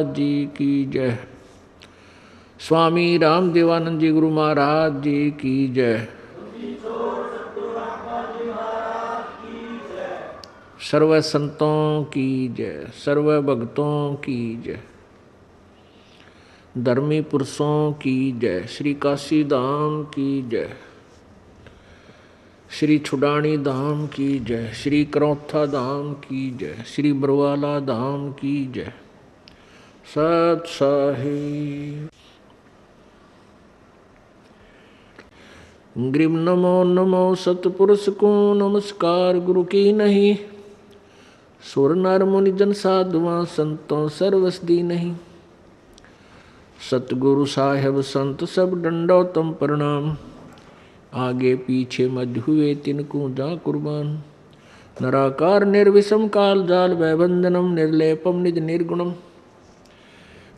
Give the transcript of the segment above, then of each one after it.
जी की जय। स्वामी राम देवानंद जी गुरु महाराज जी की जय। सर्व संतों की जय, सर्व भक्तों की जय, धर्मी पुरुषों की जय, श्री काशी धाम की जय, श्री छुडानी धाम की जय, श्री करौथा धाम की जय, श्री बरवाला धाम की जय। सत साहिब ग्रीम नमो नमो सतपुरुष को नमस्कार गुरु की नहीं। सुर नर मुनि जन साधुआ संतों सर्वसदी नहीं। सतगुरु साहेब संत सब डंडो तम प्रणाम। आगे पीछे मध्य हुए तिनको जा कुर्बान। नराकार निर्विषम काल जाल वैबंधनम निर्लेपम निज निर्गुणम।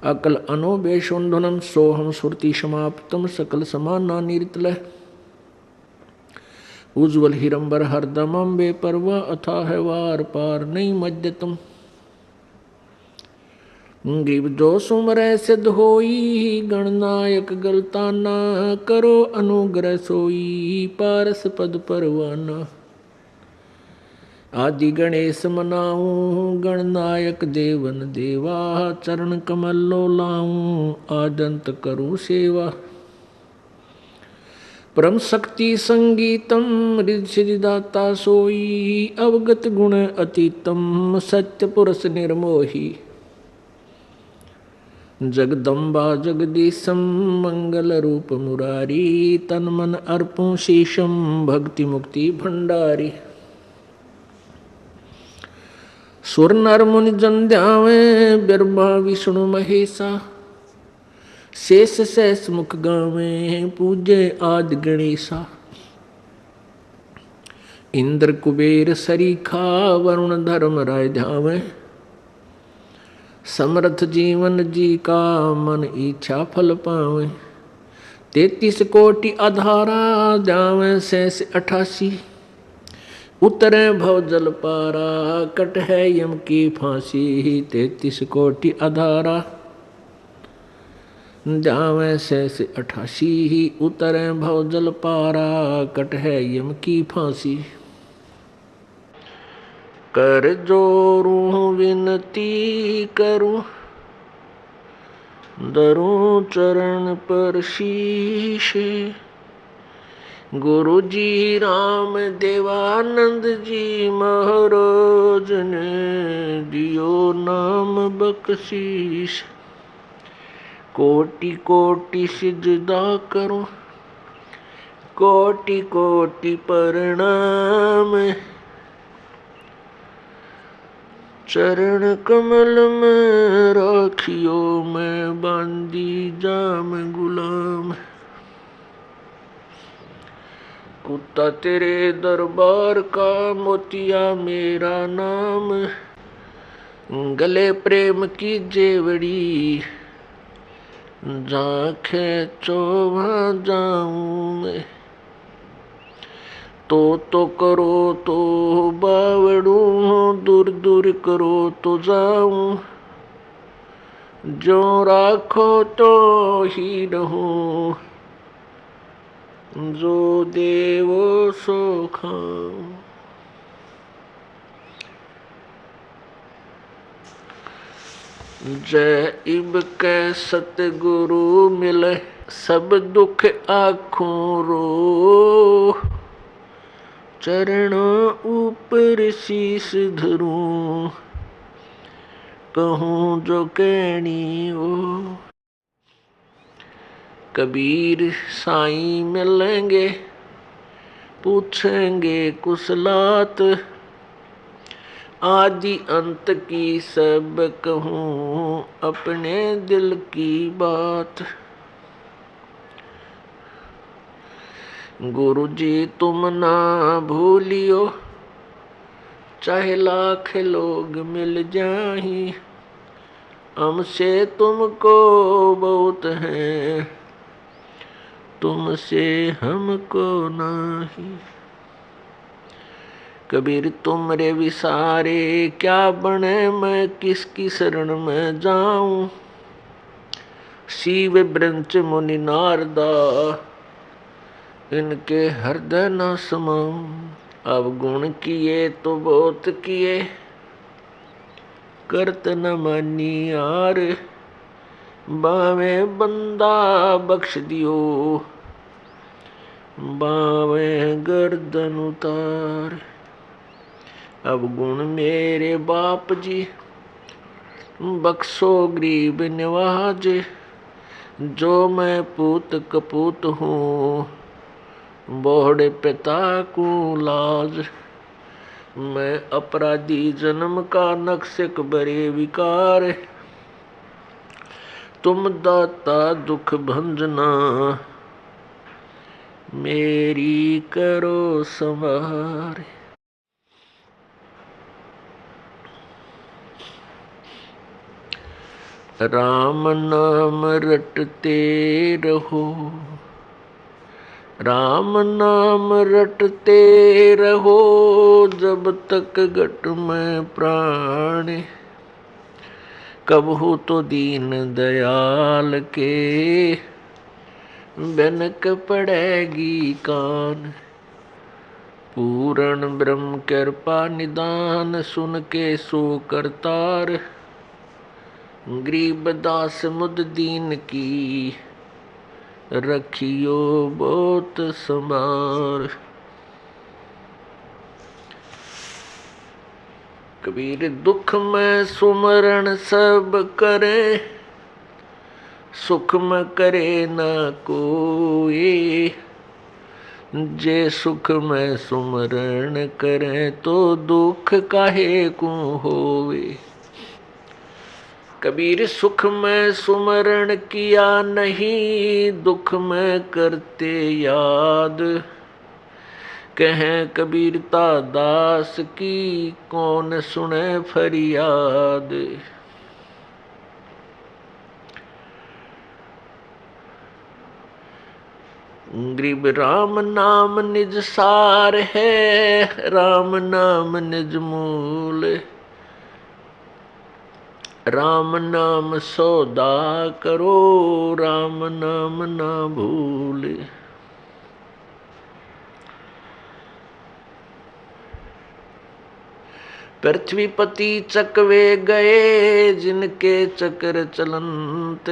अकल अनोबेशोन्धनम सोहम सुरति समाप्तम सकल समाना निरतलय। उज्ज्वल हिरंबर हरदमम बेपरवा अथाह वार पार नहीं मध्यतम। गिव जो सुमरै सिद्ध होई गणनायक गलताना। करो अनुग्रह सोई पारस पद परवाना। आदि गणेश मनाऊं गणनायक देवन देवा। चरण कमल लो लाऊं आदंत करूं सेवा। परम शक्ति संगीतम रिद्धिदाता सोई। अवगत गुण अतीतम सत्य पुरुष निर्मोही। जगदम्बा जगदीशम मंगल रूप मुरारी। तन मन अर्पुं शीशम भक्ति मुक्ति भंडारी। सुर नर मुनि जन ध्यावे ब्रह्मा विष्णु महेशा। शेष सहस मुख गावे पूजे आदि गणेशा। इंद्र कुबेर सरीखा वरुण धर्म राय ध्यावे। समर्थ जीवन जी का मन इच्छा फल पावे। 33 कोटि आधारा जावे शेष 88। उतरे भव जल पारा कट है यम की फांसी। 33 कोटि आधारा जावे शेष 88। उतरे भव जल पारा कट है यम की फांसी। कर जोरूं विनती करूं धरूं चरण पर शीश। गुरु जी राम देवानंद जी महाराज ने दियो नाम बख्शीश। कोटि कोटि सिजदा करूं कोटि कोटि प्रणाम। चरण कमल में राखियो मैं बांदी जाम गुलाम। कुत्ता तेरे दरबार का मोतिया मेरा नाम। गले प्रेम की जेवड़ी जाखे चोभा जाऊं मैं। तो करो तो बावड़ू दूर दूर करो तो जाऊं। जो राखो तो ही रहूं जो देवो सो खाऊं। जय इब के सतगुरु मिले सब दुख आँखों रो। चरणों ऊपर शीश धरूं कहूँ जो कहनी हो। कबीर साईं मिलेंगे पूछेंगे कुशलात। आदि अंत की सब कहूँ अपने दिल की बात। गुरु जी तुम ना भूलियो चाहे लाख लोग मिल जाही। हमसे तुमको बहुत है तुमसे हमको नहीं। कबीर तुमरे विसारे क्या बने, मैं किसकी शरण में जाऊं। शिव ब्रंच मुनि नारदा इनके हृदय न समाऊं। अब गुण किए तो बहुत किए, करत न मानी यार। बावे बंदा बख्श दियो, बावे गर्दन उतार। अब गुण मेरे बाप जी, बख्शो गरीब निवाज। जो मैं पूत कपूत हूँ, बोहड़े पिता को लाज। मैं अपराधी जन्म का, नक्शक बरे विकार। तुम दाता दुख भंजना, मेरी करो संवार। राम नाम रटते रहो, राम नाम रटते रहो, जब तक घट में प्राण। कबहू तो दीन दयाल के, बनक पड़ेगी कान। पूर्ण ब्रह्म कृपा निदान, सुन के सो करतार। गरीब दास मुद दीन की, रखियो बहुत संभार। कबीर दुख में सुमरण सब करे, सुख में करे न कोई। जे सुख में सुमरण करे, तो दुख काहे को होवे। कबीर सुख में सुमरण किया नहीं, दुख में करते याद। कहें कबीरता दास की, कौन सुने फरियाद। गरीब राम नाम निज सार है, राम नाम निज मूल। राम नाम सौदा करो, राम नाम ना भूल। पृथ्वीपति चकवे गए, जिनके चक्र चलंत।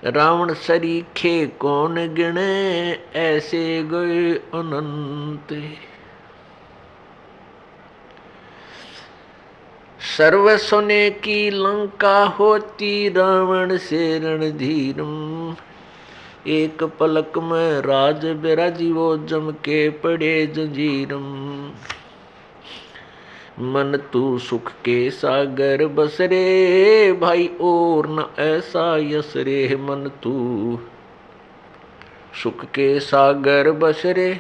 रावण सरीखे कौन गिने, ऐसे गए अनंत। सर्व सोने की लंका होती, रावण से रणधीरम। एक पलक में राज बिराजीवो, जम के पड़े जंजीरम। मन तू सुख के सागर बसरे, भाई और न ऐसा यस रे। मन तू सुख के सागर बसरे,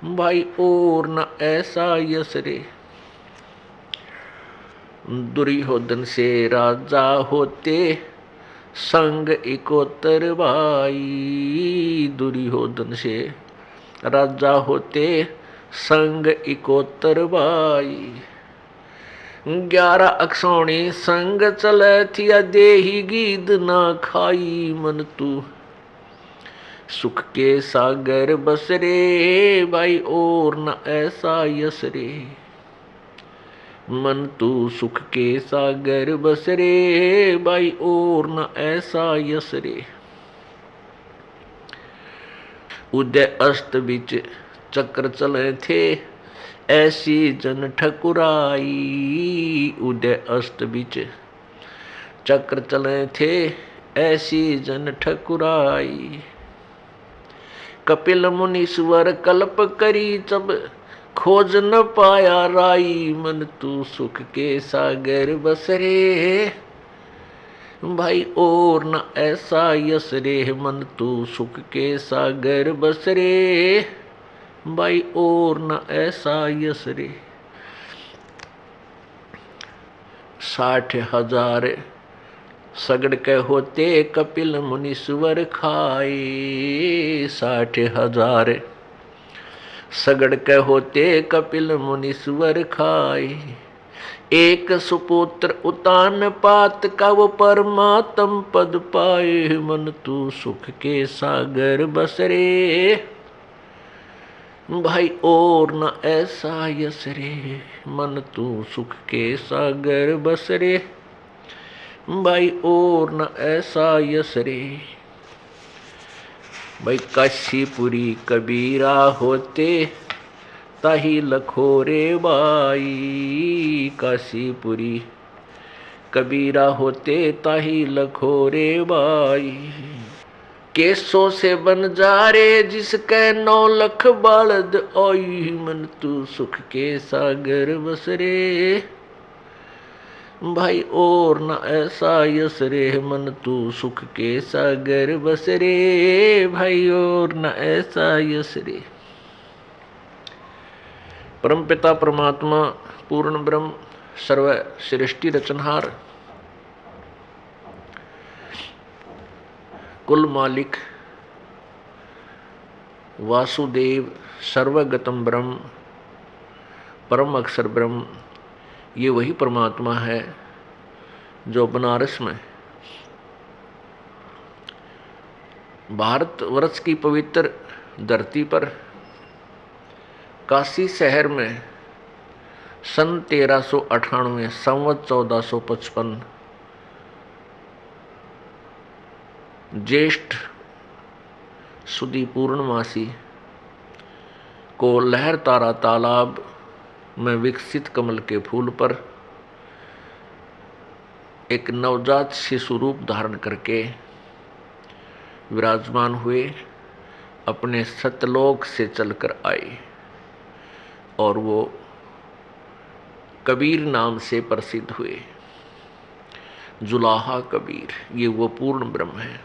भाई और न ऐसा यस रे। दुर्योधन से राजा होते, संग इकोतर भाई। दुर्योधन से राजा होते, संग इकोतर भाई। 11 अक्षौणी संग चले थिया, देही गीद ना खाई। मन तू सुख के सागर बसरे, भाई और न ऐसा यस रे। मन तू सुख के सागर बसरे, भाई और न ऐसा यस रे। उदय अस्त बिच चक्र चले थे, ऐसी जन ठकुराई। उदय अस्त बिच चक्र चले थे, ऐसी जन ठकुराई। कपिल मुनीश्वर कल्प करी, जब खोज न पाया राई। मन तू सुख के सागर बसरे, भाई और न ऐसा यस रे। मन तू सुख के सागर बसरे, भाई और न ऐसा यस रे। 60,000 सगड़ के होते, कपिल मुनीश्वर खाए। 60,000 सगड़ के होते कपिल मुनीश्वर खाए। एक सुपुत्र उतान पात का वो परमात्म पद पाए। मन तू सुख के सागर बसरे भाई और न ऐसा यस रे। मन तू सुख के सागर बसरे भाई और न ऐसा यस रे। भाई काशीपुरी कबीरा होते ताही लखोरे बाई। काशीपुरी कबीरा होते ताही लखोरे बाई। केसों से बन जा रे जिसके 9 लख बालद आई। मन तू सुख के सागर बसरे भाई और न ऐसा यस रे। मन तू सुख के सागर बसरे भाई और न ऐसा यस रे। परमपिता परमात्मा पूर्ण ब्रह्म सर्व सृष्टि रचनहार कुल मालिक वासुदेव सर्वगतम ब्रह्म परम अक्षर ब्रह्म, ये वही परमात्मा है जो बनारस में भारतवर्ष की पवित्र धरती पर काशी शहर में सन 1398 संवत 1455 ज्येष्ठ सुदी पूर्णमासी को लहर तारा तालाब में विकसित कमल के फूल पर एक नवजात शिशु रूप धारण करके विराजमान हुए, अपने सतलोक से चलकर आए और वो कबीर नाम से प्रसिद्ध हुए। जुलाहा कबीर, ये वो पूर्ण ब्रह्म है,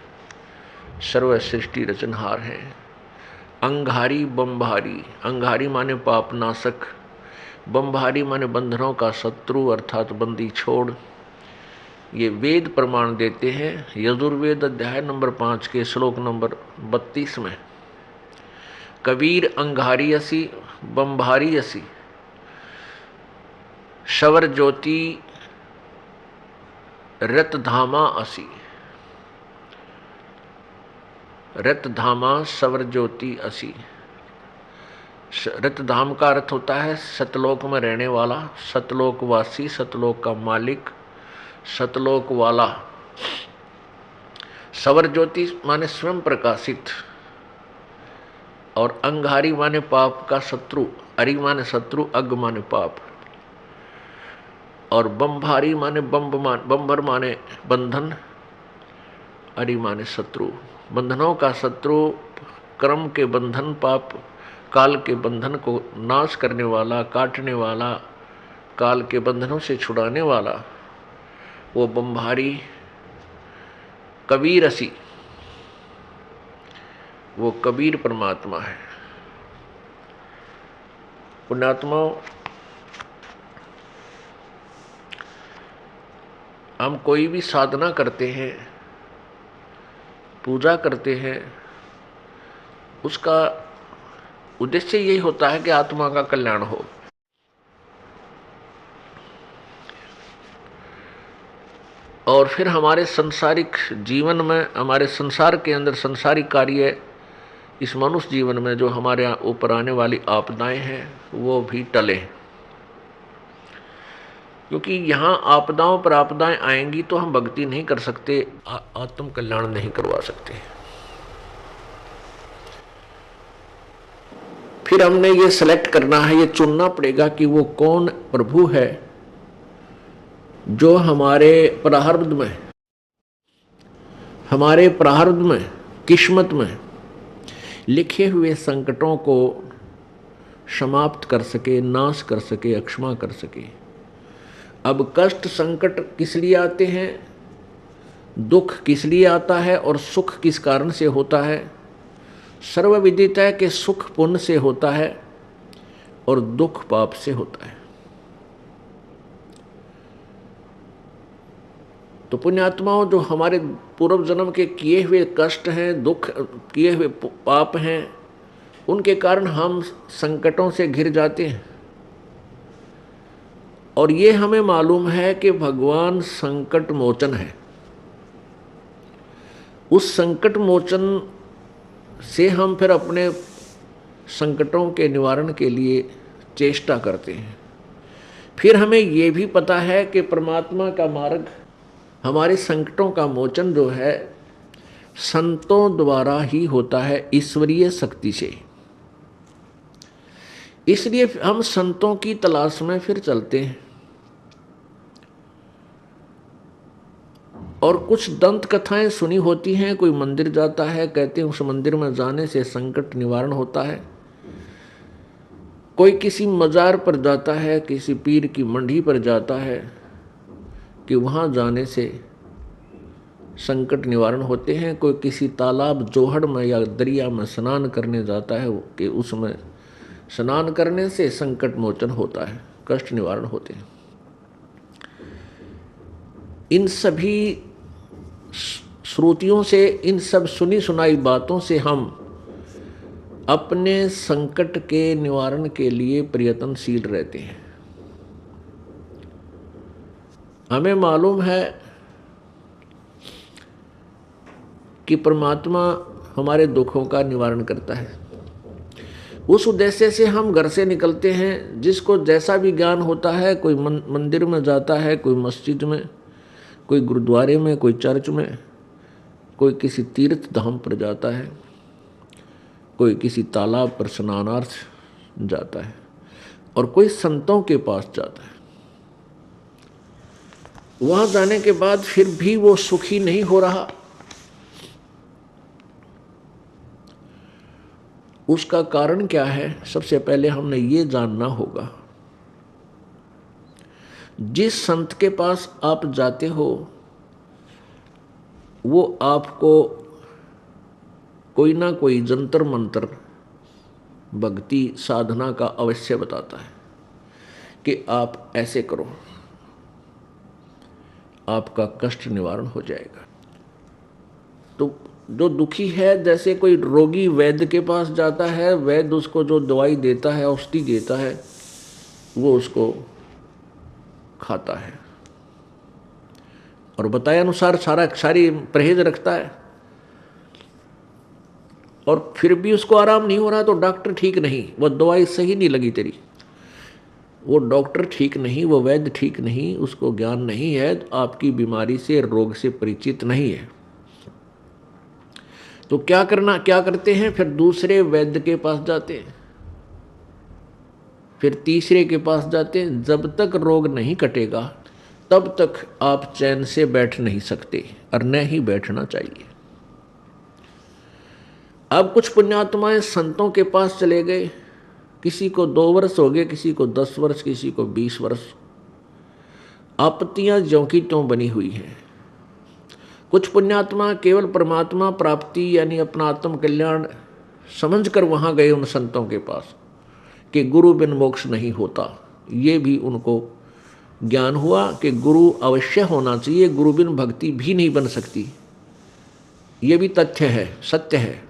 सर्व सृष्टि रचनहार है। अंगारी बम्भारी, अंगारी माने पाप नाशक, बम्भारी माने बंधनों का शत्रु अर्थात बंदी छोड़। ये वेद प्रमाण देते हैं। यजुर्वेद अध्याय नंबर 5 के श्लोक नंबर 32 में कबीर अंगारी असी बम्भारी असी शवर ज्योति रतधामा असी। रतधामा सवर ज्योति असी। रतधाम का अर्थ होता है सतलोक में रहने वाला, सतलोकवासी, सतलोक का मालिक, सतलोक वाला। सवर ज्योति माने स्वयं प्रकाशित, और अंगारी माने पाप का शत्रु, अरि माने शत्रु, अग माने पाप, और बम्भारी माने बम्भर माने बंधन, अरि माने शत्रु। बंधनों का शत्रु, कर्म के बंधन, पाप काल के बंधन को नाश करने वाला, काटने वाला, काल के बंधनों से छुड़ाने वाला, वो बम्भारी कबीर असी, वो कबीर परमात्मा है। पुण्यात्माओं, हम कोई भी साधना करते हैं, पूजा करते हैं, उसका उद्देश्य यही होता है कि आत्मा का कल्याण हो। और फिर हमारे संसारिक जीवन में, हमारे संसार के अंदर संसारिक कार्य, इस मनुष्य जीवन में जो हमारे ऊपर आने वाली आपदाएं हैं वो भी टले। क्योंकि यहाँ आपदाओं पर आपदाएं आएंगी तो हम भक्ति नहीं कर सकते, आत्म कल्याण नहीं करवा सकते। फिर हमने ये सेलेक्ट करना है, ये चुनना पड़ेगा कि वो कौन प्रभु है जो हमारे प्रारब्ध में, किस्मत में लिखे हुए संकटों को समाप्त कर सके, नाश कर सके, अक्षमा कर सके। अब कष्ट संकट किस लिए आते हैं, दुख किस लिए आता है और सुख किस कारण से होता है? सर्वविदित है कि सुख पुण्य से होता है और दुख पाप से होता है। तो पुण्यात्माओं, जो हमारे पूर्व जन्म के किए हुए कष्ट हैं, दुख, किए हुए पाप हैं, उनके कारण हम संकटों से घिर जाते हैं। और ये हमें मालूम है कि भगवान संकट मोचन है। उस संकट मोचन से हम फिर अपने संकटों के निवारण के लिए चेष्टा करते हैं। फिर हमें ये भी पता है कि परमात्मा का मार्ग, हमारे संकटों का मोचन जो है संतों द्वारा ही होता है, ईश्वरीय शक्ति से। इसलिए हम संतों की तलाश में फिर चलते हैं। और कुछ दंत कथाएं सुनी होती हैं, कोई मंदिर जाता है, कहते हैं उस मंदिर में जाने से संकट निवारण होता है। कोई किसी मज़ार पर जाता है, किसी पीर की मंडी पर जाता है कि वहाँ जाने से संकट निवारण होते हैं। कोई किसी तालाब, जोहड़ में या दरिया में स्नान करने जाता है कि उसमें स्नान करने से संकट मोचन होता है, कष्ट निवारण होते हैं। इन सभी श्रुतियों से, इन सब सुनी सुनाई बातों से हम अपने संकट के निवारण के लिए प्रयत्नशील रहते हैं। हमें मालूम है कि परमात्मा हमारे दुखों का निवारण करता है। उस उद्देश्य से हम घर से निकलते हैं। जिसको जैसा भी ज्ञान होता है, कोई मंदिर में जाता है, कोई मस्जिद में, कोई गुरुद्वारे में, कोई चर्च में, कोई किसी तीर्थ धाम पर जाता है, कोई किसी तालाब पर स्नानार्थ जाता है, और कोई संतों के पास जाता है। वहाँ जाने के बाद फिर भी वो सुखी नहीं हो रहा। उसका कारण क्या है? सबसे पहले हमने ये जानना होगा, जिस संत के पास आप जाते हो वो आपको कोई ना कोई जंतर मंत्र, भक्ति साधना का अवश्य बताता है कि आप ऐसे करो, आपका कष्ट निवारण हो जाएगा। तो जो दुखी है, जैसे कोई रोगी वैद्य के पास जाता है, वैद्य उसको जो दवाई देता है, औषधि देता है, वो उसको खाता है और बताए अनुसार सारी परहेज रखता है, और फिर भी उसको आराम नहीं हो रहा तो डॉक्टर ठीक नहीं, वो दवाई सही नहीं लगी तेरी, वो डॉक्टर ठीक नहीं, वो वैद्य ठीक नहीं, उसको ज्ञान नहीं है, आपकी बीमारी से, रोग से परिचित नहीं है। तो क्या करते हैं? फिर दूसरे वैद्य के पास जाते हैं, फिर तीसरे के पास जाते हैं। जब तक रोग नहीं कटेगा तब तक आप चैन से बैठ नहीं सकते, और न ही बैठना चाहिए। अब कुछ पुण्यात्माएं संतों के पास चले गए, किसी को 2 वर्ष हो गए, किसी को 10 वर्ष, किसी को 20 वर्ष। आपत्तियां ज्यों की त्यों बनी हुई हैं। कुछ पुण्यात्मा केवल परमात्मा प्राप्ति यानी अपना आत्म कल्याण समझकर वहां गए उन संतों के पास कि गुरु बिन मोक्ष नहीं होता। ये भी उनको ज्ञान हुआ कि गुरु अवश्य होना चाहिए, गुरु बिन भक्ति भी नहीं बन सकती। ये भी तथ्य है, सत्य है।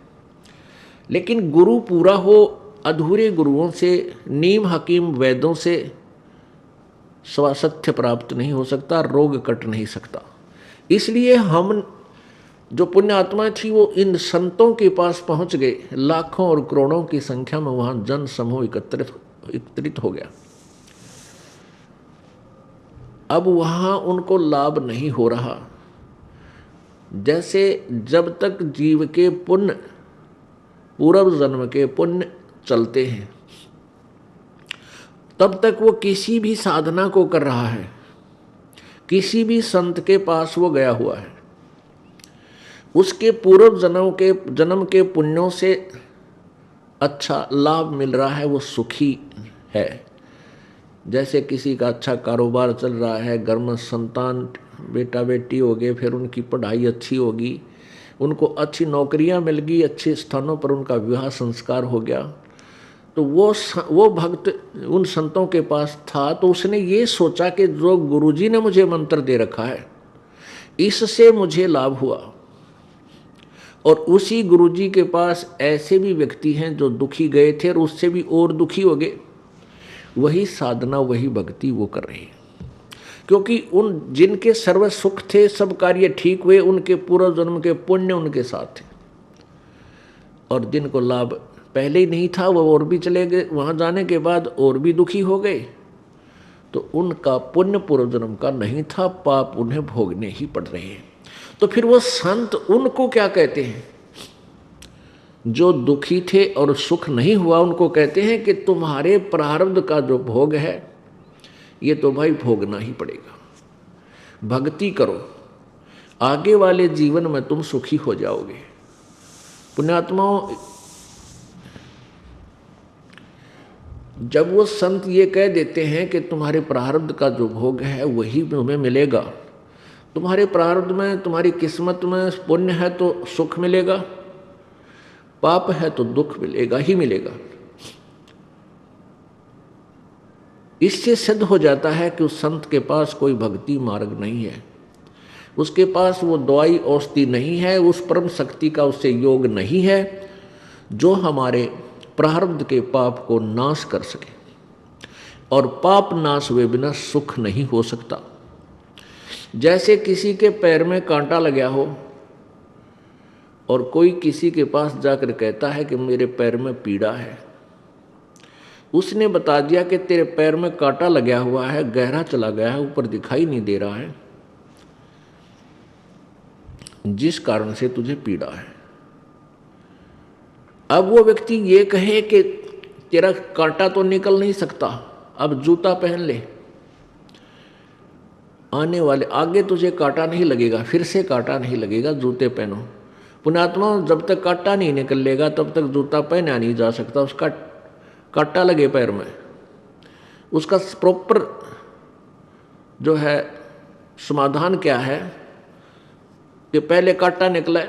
लेकिन गुरु पूरा हो, अधूरे गुरुओं से, नीम हकीम वैद्यों से स्वासथ्य प्राप्त नहीं हो सकता, रोग कट नहीं सकता। इसलिए हम जो पुण्य आत्मा थी वो इन संतों के पास पहुंच गए। लाखों और करोड़ों की संख्या में वहां जन समूह एकत्रित हो गया। अब वहां उनको लाभ नहीं हो रहा। जैसे जब तक जीव के पुण्य, पूर्व जन्म के पुण्य चलते हैं, तब तक वो किसी भी साधना को कर रहा है, किसी भी संत के पास वो गया हुआ है, उसके पूर्व जन्म के पुण्यों से अच्छा लाभ मिल रहा है, वो सुखी है। जैसे किसी का अच्छा कारोबार चल रहा है, घर में संतान बेटा बेटी हो गए, फिर उनकी पढ़ाई अच्छी होगी, उनको अच्छी नौकरियां मिल गई, अच्छे स्थानों पर उनका विवाह संस्कार हो गया, तो वो भक्त उन संतों के पास था, तो उसने ये सोचा कि जो गुरुजी ने मुझे मंत्र दे रखा है इससे मुझे लाभ हुआ, और उसी गुरुजी के पास ऐसे भी व्यक्ति हैं जो दुखी गए थे और उससे भी और दुखी हो गए, वही साधना वही भक्ति वो कर रहे हैं। क्योंकि उन जिनके सर्व सुख थे, सब कार्य ठीक हुए, उनके पूर्व जन्म के पुण्य उनके साथ थे, और जिनको लाभ पहले ही नहीं था वो और भी चले गए, वहाँ जाने के बाद और भी दुखी हो गए, तो उनका पुण्य पूर्व जन्म का नहीं था, पाप उन्हें भोगने ही पड़ रहे हैं। तो फिर वो संत उनको क्या कहते हैं? जो दुखी थे और सुख नहीं हुआ, उनको कहते हैं कि तुम्हारे प्रारब्ध का जो भोग है ये तो भाई भोगना ही पड़ेगा। भक्ति करो, आगे वाले जीवन में तुम सुखी हो जाओगे। पुण्यात्माओं, जब वो संत ये कह देते हैं कि तुम्हारे प्रारब्ध का जो भोग है वही तुम्हें मिलेगा, तुम्हारे प्रारब्ध में, तुम्हारी किस्मत में पुण्य है तो सुख मिलेगा, पाप है तो दुख मिलेगा ही मिलेगा, इससे सिद्ध हो जाता है कि उस संत के पास कोई भक्ति मार्ग नहीं है, उसके पास वो दवाई औषधि नहीं है, उस परम शक्ति का उससे योग नहीं है जो हमारे प्रारब्ध के पाप को नाश कर सके। और पाप नाश हुए बिना सुख नहीं हो सकता। जैसे किसी के पैर में कांटा लगा हो और कोई किसी के पास जाकर कहता है कि मेरे पैर में पीड़ा है, उसने बता दिया कि तेरे पैर में कांटा लगा हुआ है, गहरा चला गया है, ऊपर दिखाई नहीं दे रहा है, जिस कारण से तुझे पीड़ा है। अब वो व्यक्ति ये कहे कि तेरा कांटा तो निकल नहीं सकता, अब जूता पहन ले, आने वाले आगे तुझे कांटा नहीं लगेगा, फिर से कांटा नहीं लगेगा, जूते पहनो। पुण्यात्मा, जब तक कांटा नहीं निकलेगा तब तक जूता पहना नहीं जा सकता। उसका कांटा लगे पैर में, उसका प्रॉपर जो है समाधान क्या है कि पहले कांटा निकले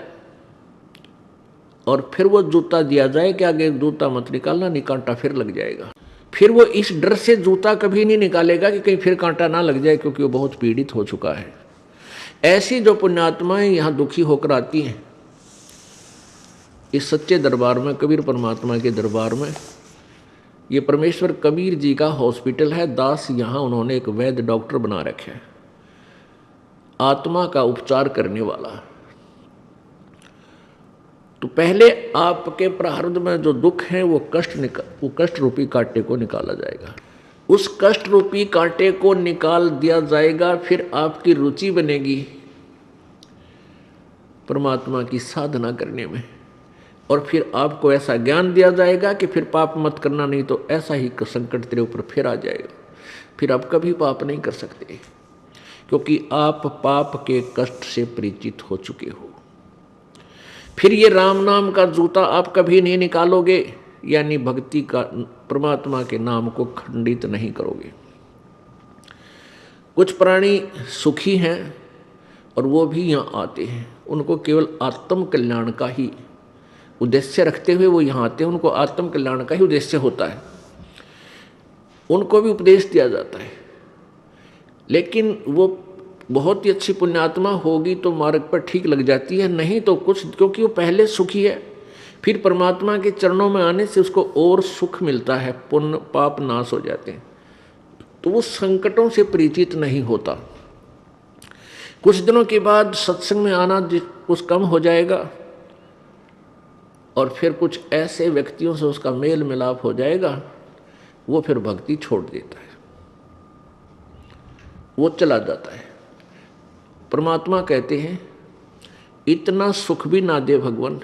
और फिर वो जूता दिया जाए कि आगे जूता मत निकालना, नहीं कांटा फिर लग जाएगा। फिर वो इस डर से जूता कभी नहीं निकालेगा कि कहीं फिर कांटा ना लग जाए, क्योंकि वो बहुत पीड़ित हो चुका है। ऐसी जो पुण्यात्माएं यहाँ दुखी होकर आती हैं इस सच्चे दरबार में, कबीर परमात्मा के दरबार में, ये परमेश्वर कबीर जी का हॉस्पिटल है। दास यहाँ उन्होंने एक वैद्य डॉक्टर बना रखे हैं, आत्मा का उपचार करने वाला। तो पहले आपके प्रारब्ध में जो दुख है वो कष्ट रूपी कांटे को निकाला जाएगा। उस कष्ट रूपी कांटे को निकाल दिया जाएगा, फिर आपकी रुचि बनेगी परमात्मा की साधना करने में, और फिर आपको ऐसा ज्ञान दिया जाएगा कि फिर पाप मत करना, नहीं तो ऐसा ही संकट तेरे ऊपर फिर आ जाएगा, फिर आप कभी पाप नहीं कर सकते, क्योंकि आप पाप के कष्ट से परिचित हो चुके हो। फिर ये राम नाम का जूता आप कभी नहीं निकालोगे, यानी भक्ति का, परमात्मा के नाम को खंडित नहीं करोगे। कुछ प्राणी सुखी हैं और वो भी यहाँ आते हैं, उनको केवल आत्म कल्याण का ही उद्देश्य रखते हुए वो यहाँ आते हैं, उनको आत्म कल्याण का ही उद्देश्य होता है, उनको भी उपदेश दिया जाता है। लेकिन वो बहुत ही अच्छी पुण्यात्मा होगी तो मार्ग पर ठीक लग जाती है, नहीं तो कुछ, क्योंकि वो पहले सुखी है, फिर परमात्मा के चरणों में आने से उसको और सुख मिलता है, पुण्य पाप नाश हो जाते हैं, तो वो संकटों से परिचित नहीं होता। कुछ दिनों के बाद सत्संग में आना कुछ कम हो जाएगा और फिर कुछ ऐसे व्यक्तियों से उसका मेल मिलाप हो जाएगा, वो फिर भक्ति छोड़ देता है, वो चला जाता है। परमात्मा कहते हैं इतना सुख भी ना दे भगवान।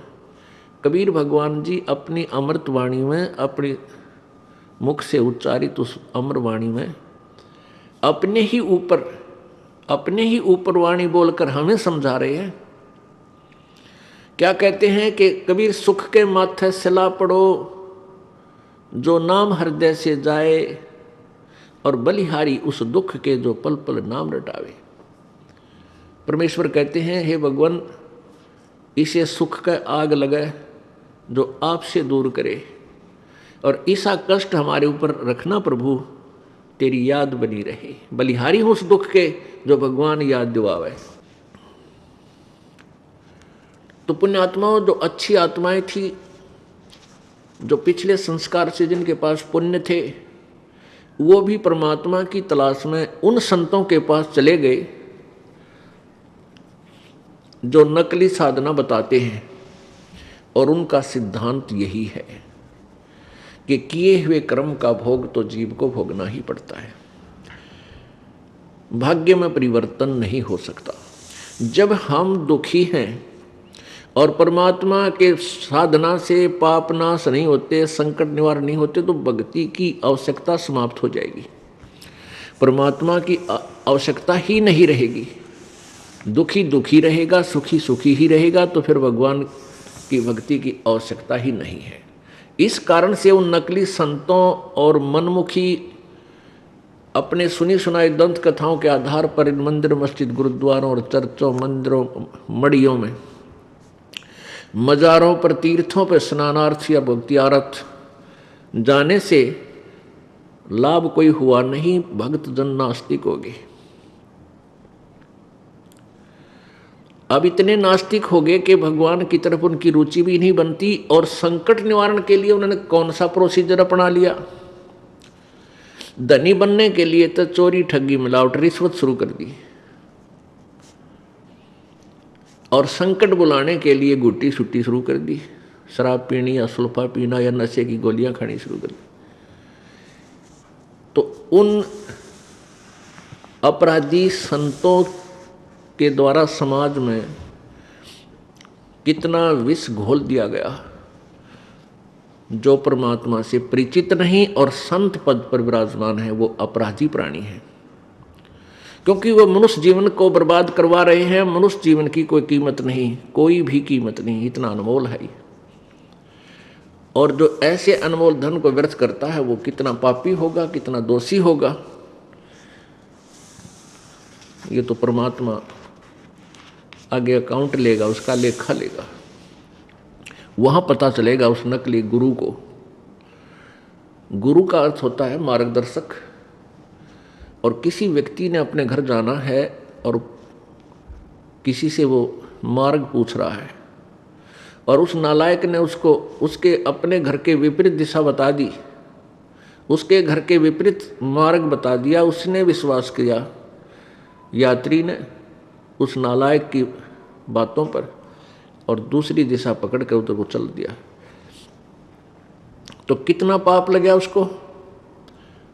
कबीर भगवान जी अपनी अमृत वाणी में, अपनी मुख से उच्चारित उस अमर वाणी में अपने ही ऊपर वाणी बोलकर हमें समझा रहे हैं। क्या कहते हैं कि कबीर सुख के माथे सिला पड़ो, जो नाम हृदय से जाए, और बलिहारी उस दुख के जो पल पल नाम रटावे। परमेश्वर कहते हैं हे भगवान, इसे सुख का आग लगे जो आपसे दूर करे, और ऐसा कष्ट हमारे ऊपर रखना प्रभु, तेरी याद बनी रहे। बलिहारी उस दुख के जो भगवान याद दिवावे। तो पुण्यात्माओं, जो अच्छी आत्माएं थी, जो पिछले संस्कार से जिनके पास पुण्य थे, वो भी परमात्मा की तलाश में उन संतों के पास चले गए जो नकली साधना बताते हैं। और उनका सिद्धांत यही है कि किए हुए कर्म का भोग तो जीव को भोगना ही पड़ता है, भाग्य में परिवर्तन नहीं हो सकता। जब हम दुखी हैं और परमात्मा के साधना से पाप नाश नहीं होते, संकट निवारण नहीं होते, तो भक्ति की आवश्यकता समाप्त हो जाएगी, परमात्मा की आवश्यकता ही नहीं रहेगी। दुखी दुखी रहेगा, सुखी सुखी ही रहेगा, तो फिर भगवान की भक्ति की आवश्यकता ही नहीं है। इस कारण से उन नकली संतों और मनमुखी अपने सुनी सुनाई दंत कथाओं के आधार पर इन मंदिर मस्जिद गुरुद्वारों और चर्चों मंदिरों मड़ियों में मज़ारों पर तीर्थों पर स्नानार्थ या भक्तियार्थ जाने से लाभ कोई हुआ नहीं, भक्त जन नास्तिक हो गए। अब इतने नास्तिक हो गए कि भगवान की तरफ उनकी रुचि भी नहीं बनती, और संकट निवारण के लिए उन्होंने कौन सा प्रोसीजर अपना लिया। धनी बनने के लिए तो चोरी ठगी मिलावट रिश्वत शुरू कर दी, और संकट बुलाने के लिए गुट्टी सुट्टी शुरू कर दी, शराब पीनी या सुल्फा पीना या नशे की गोलियां खानी शुरू कर दी। तो उन अपराधी संतों के द्वारा समाज में कितना विष घोल दिया गया। जो परमात्मा से परिचित नहीं और संत पद पर विराजमान है, वो अपराधी प्राणी है, क्योंकि वो मनुष्य जीवन को बर्बाद करवा रहे हैं। मनुष्य जीवन की कोई कीमत नहीं, कोई भी कीमत नहीं, इतना अनमोल है। और जो ऐसे अनमोल धन को व्यर्थ करता है, वो कितना पापी होगा, कितना दोषी होगा, ये तो परमात्मा आगे अकाउंट लेगा, उसका लेखा लेगा। वहां पता चलेगा उस नकली गुरु को। गुरु का अर्थ होता है मार्गदर्शक। और किसी व्यक्ति ने अपने घर जाना है और किसी से वो मार्ग पूछ रहा है, और उस नालायक ने उसको उसके अपने घर के विपरीत दिशा बता दी, उसके घर के विपरीत मार्ग बता दिया। उसने विश्वास किया, यात्री ने, उस नालायक की बातों पर, और दूसरी दिशा पकड़ कर उधर को चल दिया। तो कितना पाप लगा उसको,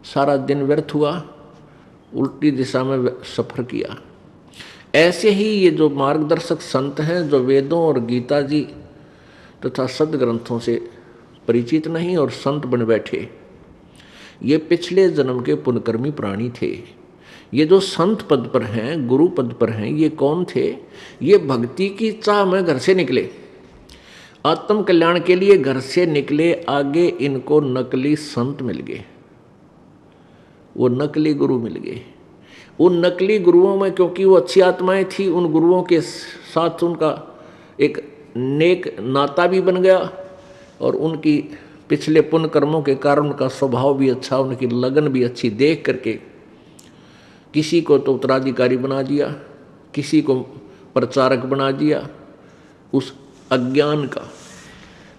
सारा दिन व्यर्थ हुआ, उल्टी दिशा में सफर किया। ऐसे ही ये जो मार्गदर्शक संत हैं, जो वेदों और गीता जी तथा सदग्रंथों से परिचित नहीं और संत बन बैठे, ये पिछले जन्म के पुण्यकर्मी प्राणी थे। ये जो संत पद पर हैं, गुरु पद पर हैं, ये कौन थे? ये भक्ति की चाह में घर से निकले, आत्म कल्याण के लिए घर से निकले। आगे इनको नकली संत मिल गए, वो नकली गुरु मिल गए। उन नकली गुरुओं में, क्योंकि वो अच्छी आत्माएं थी, उन गुरुओं के साथ उनका एक नेक नाता भी बन गया, और उनकी पिछले पुण्य कर्मों के कारण उनका स्वभाव भी अच्छा, उनकी लगन भी अच्छी देख करके किसी को तो उत्तराधिकारी बना दिया, किसी को प्रचारक बना दिया उस अज्ञान का।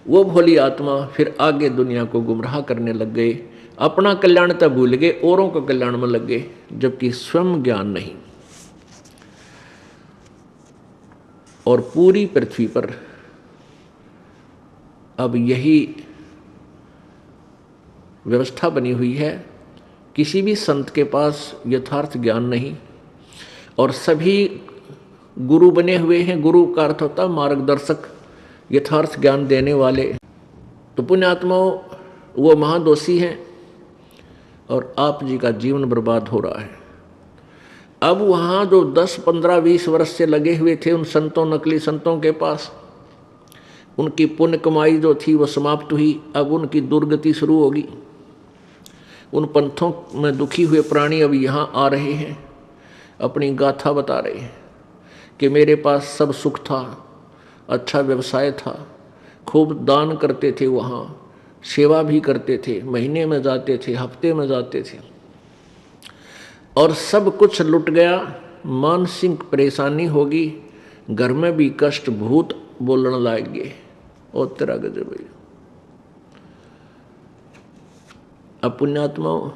वो भोली आत्मा फिर आगे दुनिया को गुमराह करने लग गए, अपना कल्याण तब भूल गए, औरों का कल्याण में लग गए, जबकि स्वयं ज्ञान नहीं। और पूरी पृथ्वी पर अब यही व्यवस्था बनी हुई है, किसी भी संत के पास यथार्थ ज्ञान नहीं, और सभी गुरु बने हुए हैं। गुरु का अर्थ होता है मार्गदर्शक, यथार्थ ज्ञान देने वाले। तो पुण्यात्माओं, वो महादोषी हैं, और आप जी का जीवन बर्बाद हो रहा है। अब वहाँ जो 10, 15, 20 वर्ष से लगे हुए थे उन संतों, नकली संतों के पास, उनकी पुण्य कमाई जो थी वो समाप्त हुई। अब उनकी दुर्गति शुरू होगी। उन पंथों में दुखी हुए प्राणी अब यहाँ आ रहे हैं, अपनी गाथा बता रहे हैं कि मेरे पास सब सुख था, अच्छा व्यवसाय था, खूब दान करते थे, वहाँ सेवा भी करते थे, महीने में जाते थे, हफ्ते में जाते थे, और सब कुछ लुट गया। मानसिक परेशानी होगी, घर में भी कष्ट, भूत बोलने लाग गए, ओ तेरा गजब भाई। अब पुण्यात्माओं,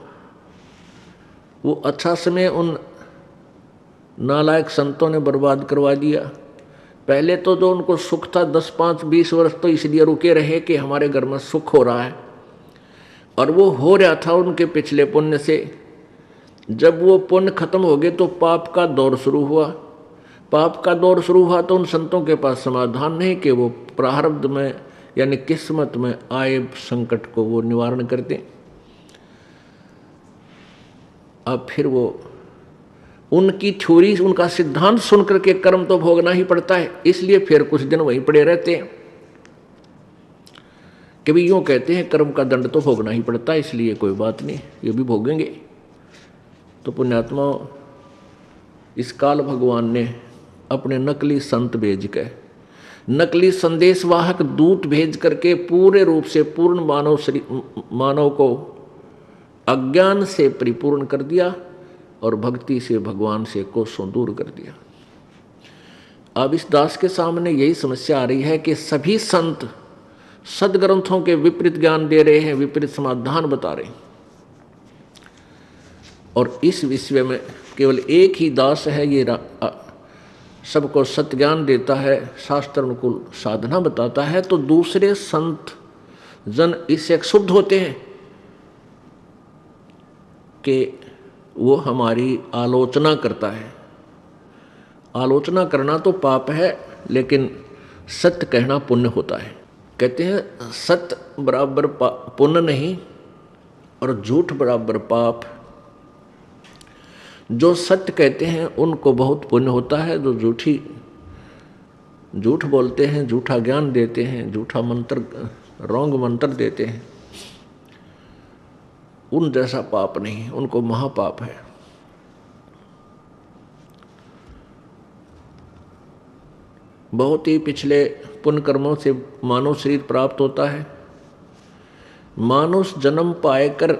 वो अच्छा समय उन नालायक संतों ने बर्बाद करवा दिया। पहले तो जो उनको सुख था 10, 5, 20 वर्ष तो इसलिए रुके रहे कि हमारे घर में सुख हो रहा है, और वो हो रहा था उनके पिछले पुण्य से। जब वो पुण्य खत्म हो गए तो पाप का दौर शुरू हुआ। पाप का दौर शुरू हुआ तो उन संतों के पास समाधान नहीं कि वो प्रारब्ध में यानी किस्मत में आए संकट को वो निवारण करते। अब फिर वो उनकी थ्योरी, उनका सिद्धांत सुनकर के कर्म तो भोगना ही पड़ता है, इसलिए फिर कुछ दिन वहीं पड़े रहते हैं कि भी यूँ कहते हैं कर्म का दंड तो भोगना ही पड़ता है, इसलिए कोई बात नहीं, ये भी भोगेंगे। तो पुण्यात्मा, इस काल भगवान ने अपने नकली संत भेज के, नकली संदेशवाहक दूत भेज करके पूरे रूप से पूर्ण मानव को अज्ञान से परिपूर्ण कर दिया और भक्ति से भगवान से कोसों दूर कर दिया। अब इस दास के सामने यही समस्या आ रही है कि सभी संत सदग्रंथों के विपरीत ज्ञान दे रहे हैं, विपरीत समाधान बता रहे हैं, और इस विषय में केवल एक ही दास है, ये सबको सत्य ज्ञान देता है, शास्त्र अनुकूल साधना बताता है। तो दूसरे संत जन इससे क्षुब्ध होते हैं कि वो हमारी आलोचना करता है। आलोचना करना तो पाप है, लेकिन सत्य कहना पुण्य होता है। कहते हैं सत्य बराबर पुण्य नहीं और झूठ बराबर पाप। जो सत्य कहते हैं उनको बहुत पुण्य होता है, जो झूठ बोलते हैं, झूठा ज्ञान देते हैं, झूठा मंत्र, रॉन्ग मंत्र देते हैं, उन जैसा पाप नहीं, उनको महापाप है। बहुत ही पिछले पुण्य कर्मों से मानव शरीर प्राप्त होता है। मानुष जन्म पाएकर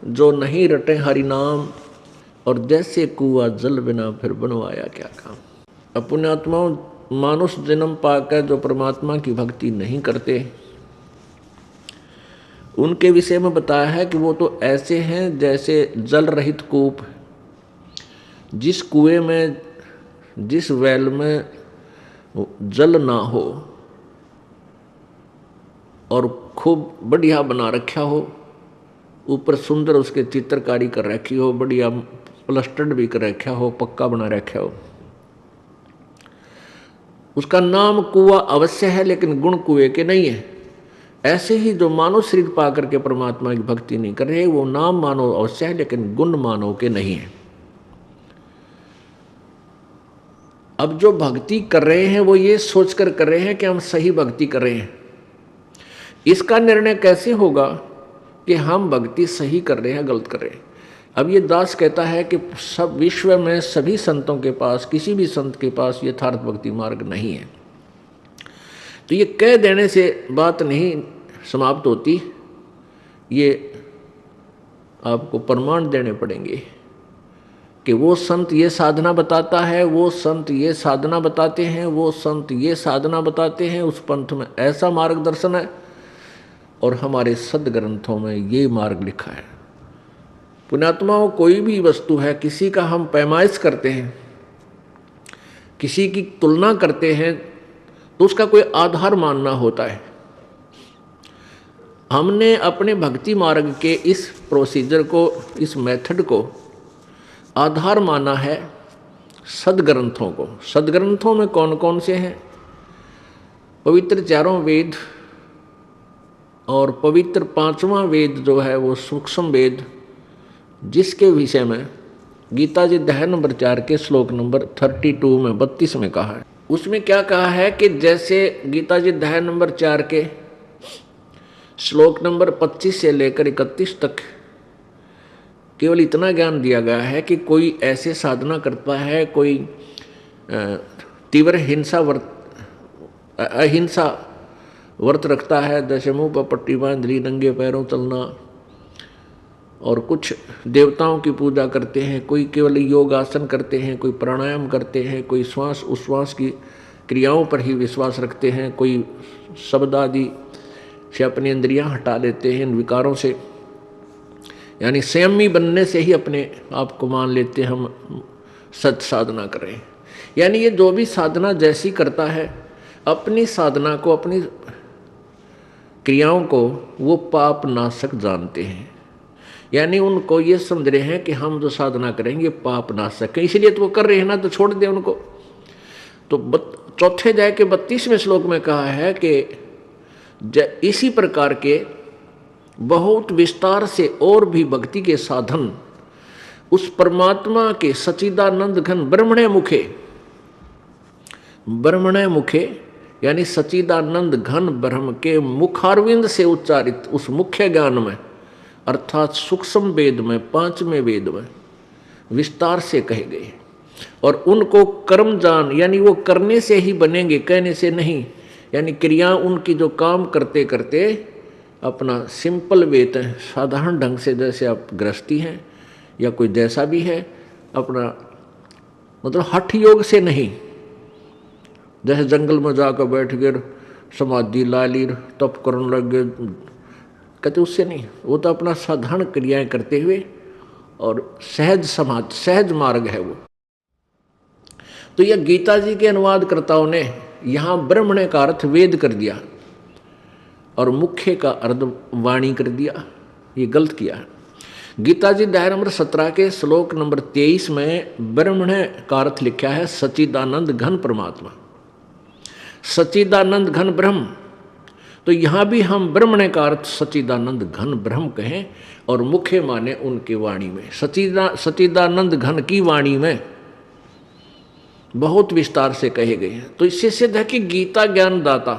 जो नहीं रटे हरि नाम, और जैसे कुआं जल बिना फिर बनवाया क्या काम। अब पुण्यात्माओं, मानुष जन्म पाकर जो परमात्मा की भक्ति नहीं करते, उनके विषय में बताया है कि वो तो ऐसे हैं जैसे जल रहित कूप। जिस कुएं में, जिस वेल में जल ना हो और खूब बढ़िया बना रखा हो, ऊपर सुंदर उसके चित्रकारी कर रखी हो, बढ़िया प्लस्टर्ड भी कर रखा हो, पक्का बना रखा हो, उसका नाम कुआं अवश्य है, लेकिन गुण कुएं के नहीं है। ऐसे ही जो मानव शरीर पा करके परमात्मा की भक्ति नहीं कर रहे, वो नाम मानव अवश्य है, लेकिन गुण मानव के नहीं है। अब जो भक्ति कर रहे हैं वो ये सोचकर कर रहे हैं कि हम सही भक्ति कर रहे हैं। इसका निर्णय कैसे होगा कि हम भक्ति सही कर रहे हैं, गलत कर रहे हैं? अब ये दास कहता है कि सब विश्व में सभी संतों के पास, किसी भी संत के पास यथार्थ भक्ति मार्ग नहीं है। तो ये कह देने से बात नहीं समाप्त होती, ये आपको प्रमाण देने पड़ेंगे कि वो संत ये साधना बताता है, वो संत ये साधना बताते हैं, वो संत ये साधना बताते हैं, उस पंथ में ऐसा मार्गदर्शन है, और हमारे सदग्रंथों में ये मार्ग लिखा है। पुण्यात्माओं, कोई भी वस्तु है, किसी का हम पैमाइश करते हैं, किसी की तुलना करते हैं, तो उसका कोई आधार मानना होता है। हमने अपने भक्ति मार्ग के इस प्रोसीजर को, इस मेथड को आधार माना है सदग्रंथों को। सदग्रंथों में कौन कौन से हैं? पवित्र चारों वेद और पवित्र पांचवा वेद जो है वो सूक्ष्म वेद, जिसके विषय में गीता जी अध्याय नंबर 4 के श्लोक नंबर 32 में 32 में कहा है। उसमें क्या कहा है कि जैसे गीता जी अध्याय नंबर 4 के श्लोक नंबर 25 से लेकर 31 तक केवल इतना ज्ञान दिया गया है कि कोई ऐसे साधना करता है, कोई तीव्र अहिंसा व्रत रखता है, जैसे मुँह पर पट्टी बांध ली, नंगे पैरों चलना, और कुछ देवताओं की पूजा करते हैं, कोई केवल योग आसन करते हैं, कोई प्राणायाम करते हैं, कोई श्वास उश्वास की क्रियाओं पर ही विश्वास रखते हैं, कोई शब्द आदि से अपनी इंद्रियां हटा लेते हैं इन विकारों से, यानी संयमी बनने से ही अपने आप को मान लेते हैं हम सत साधना कर रहे हैं। यानी ये जो भी साधना जैसी करता है, अपनी साधना को, अपनी क्रियाओं को वो पाप नाशक जानते हैं। यानी उनको ये समझ रहे हैं कि हम जो साधना करेंगे पाप नाशक है, इसलिए तो वो कर रहे हैं ना, तो छोड़ दे उनको। तो चौथे अध्याय के 32वें श्लोक में कहा है कि इसी प्रकार के बहुत विस्तार से और भी भक्ति के साधन उस परमात्मा के सच्चिदानंद घन ब्रह्मणे मुखे यानी सच्चिदानंद घन ब्रह्म के मुखारविंद से उच्चारित उस मुख्य ज्ञान में, अर्थात सूक्ष्म वेद में, 5वें वेद में विस्तार से कहे गए। और उनको कर्म जान, यानी वो करने से ही बनेंगे, कहने से नहीं। यानी क्रिया उनकी जो काम करते करते अपना सिंपल वेत है, साधारण ढंग से, जैसे आप गृहस्थी हैं या कोई जैसा भी है, अपना मतलब हठ योग से नहीं, जैसे जंगल में जाकर बैठ गए समाधि ला ली तप करने लग गए, कहते उससे नहीं। वो तो अपना साधारण क्रियाएं करते हुए और सहज मार्ग है वो। तो यह गीता जी के अनुवादकर्ताओं ने यहाँ ब्रह्मणे का अर्थ वेद कर दिया और मुख्य का अर्थ वाणी कर दिया, ये गलत किया। गीता जी अध्याय नंबर 17 के श्लोक नंबर 23 में ब्रह्मणे का अर्थ लिखा है सच्चिदानंद घन परमात्मा, सच्चिदानंद घन ब्रह्म। तो यहाँ भी हम ब्रह्मणे का अर्थ सच्चिदानंद घन ब्रह्म कहें और मुख्य माने उनके वाणी में, सच्चिदानंद घन की वाणी में बहुत विस्तार से कहे गए हैं। तो इससे सिद्ध है कि गीता ज्ञान दाता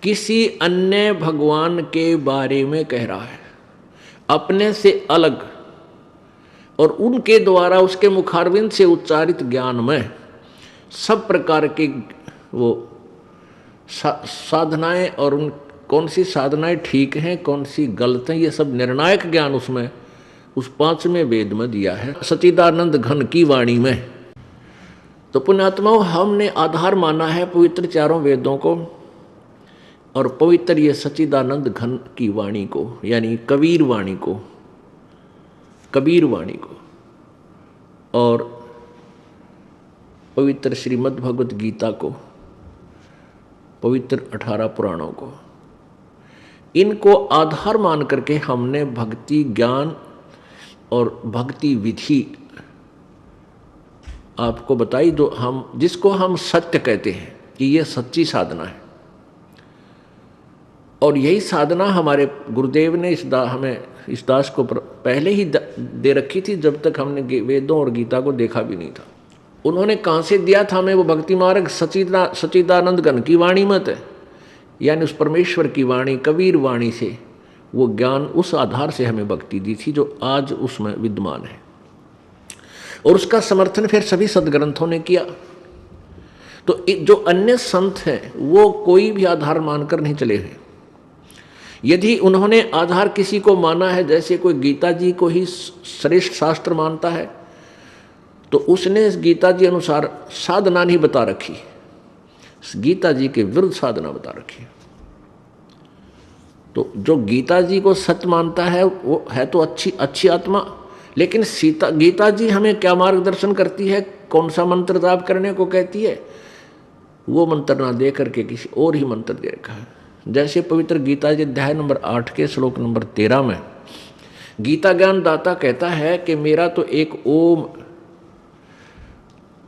किसी अन्य भगवान के बारे में कह रहा है, अपने से अलग, और उनके द्वारा उसके मुखारविंद से उच्चारित ज्ञान में सब प्रकार के वो साधनाएं और उन कौन सी साधनाएं ठीक हैं कौन सी गलत हैं, ये सब निर्णायक ज्ञान उसमें उस 5वें वेद में दिया है, सच्चिदानंद घन की वाणी में। तो पुण्यात्माओं, हमने आधार माना है पवित्र चारों वेदों को और पवित्र ये सच्चिदानंद घन की वाणी को, यानी कबीर वाणी को और पवित्र श्रीमद् भगवत गीता को, पवित्र 18 पुराणों को, इनको आधार मान करके हमने भक्ति ज्ञान और भक्ति विधि आपको बताई, जिसको हम सत्य कहते हैं कि ये सच्ची साधना है। और यही साधना हमारे गुरुदेव ने हमें इस दास को पहले ही दे रखी थी, जब तक हमने वेदों और गीता को देखा भी नहीं था। उन्होंने कहाँ से दिया था हमें वो भक्ति मार्ग? सच्चिदानंद घन की वाणी मत है, यानी उस परमेश्वर की वाणी, कबीर वाणी से वो ज्ञान, उस आधार से हमें भक्ति दी थी जो आज उसमें विद्यमान है। और उसका समर्थन फिर सभी सदग्रंथों ने किया। तो जो अन्य संत हैं वो कोई भी आधार मानकर नहीं चले हैं। यदि उन्होंने आधार किसी को माना है, जैसे कोई गीता जी को ही श्रेष्ठ शास्त्र मानता है, तो उसने इस गीता जी अनुसार साधना नहीं बता रखी, गीता जी के विरुद्ध साधना बता रखी। तो जो गीता जी को सत्य मानता है वो है तो अच्छी आत्मा, लेकिन गीता जी हमें क्या मार्गदर्शन करती है, कौन सा मंत्र जाप करने को कहती है, वो मंत्र ना दे करके किसी और ही मंत्र दे रखा है। जैसे पवित्र गीता जी अध्याय नंबर 8 के श्लोक नंबर 13 में गीता ज्ञान दाता कहता है कि मेरा तो एक ओम,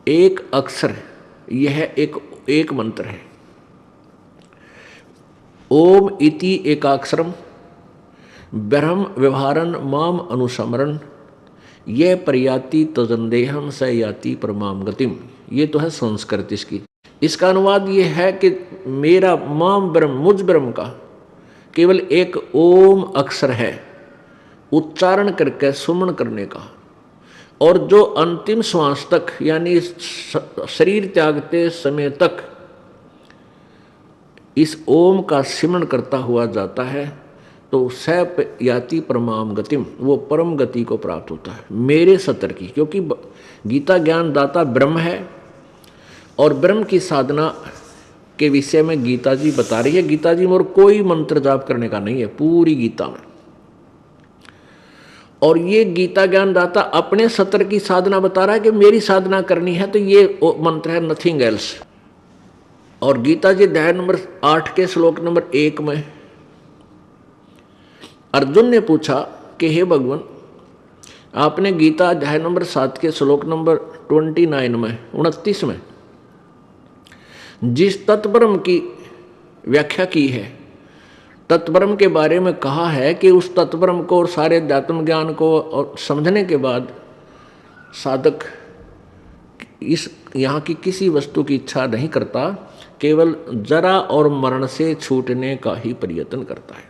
एक अक्षर, यह एक मंत्र है। ओम इति एकाक्षरम ब्रह्म व्यवहारन माम अनुसमरण ये प्रयाति तजंदेहम स याति परमाम गतिम। ये तो है संस्कृत इसकी। इसका अनुवाद ये है कि मेरा माम ब्रह्म, मुझ ब्रह्म का केवल एक ओम अक्षर है, उच्चारण करके सुमन करने का, और जो अंतिम श्वास तक यानी शरीर त्यागते समय तक इस ओम का सिमरण करता हुआ जाता है तो स याति परमाम गतिम, वो परम गति को प्राप्त होता है मेरे सतर की। क्योंकि गीता ज्ञान दाता ब्रह्म है और ब्रह्म की साधना के विषय में गीता जी बता रही है। गीता जी में और कोई मंत्र जाप करने का नहीं है पूरी गीता में। और ये गीता ज्ञानदाता अपने सत्र की साधना बता रहा है कि मेरी साधना करनी है तो ये मंत्र है, नथिंग एल्स। और गीता जी अध्याय नंबर 8 के श्लोक नंबर 1 में अर्जुन ने पूछा कि हे भगवान, आपने गीता अध्याय नंबर 7 के श्लोक नंबर 29 में 29 में जिस तत्ब्रह्म की व्याख्या की है, तत्ब्रह्म के बारे में कहा है कि उस तत्ब्रह्म को और सारे अध्यात्म ज्ञान को और समझने के बाद साधक इस यहाँ की किसी वस्तु की इच्छा नहीं करता, केवल जरा और मरण से छूटने का ही प्रयत्न करता है।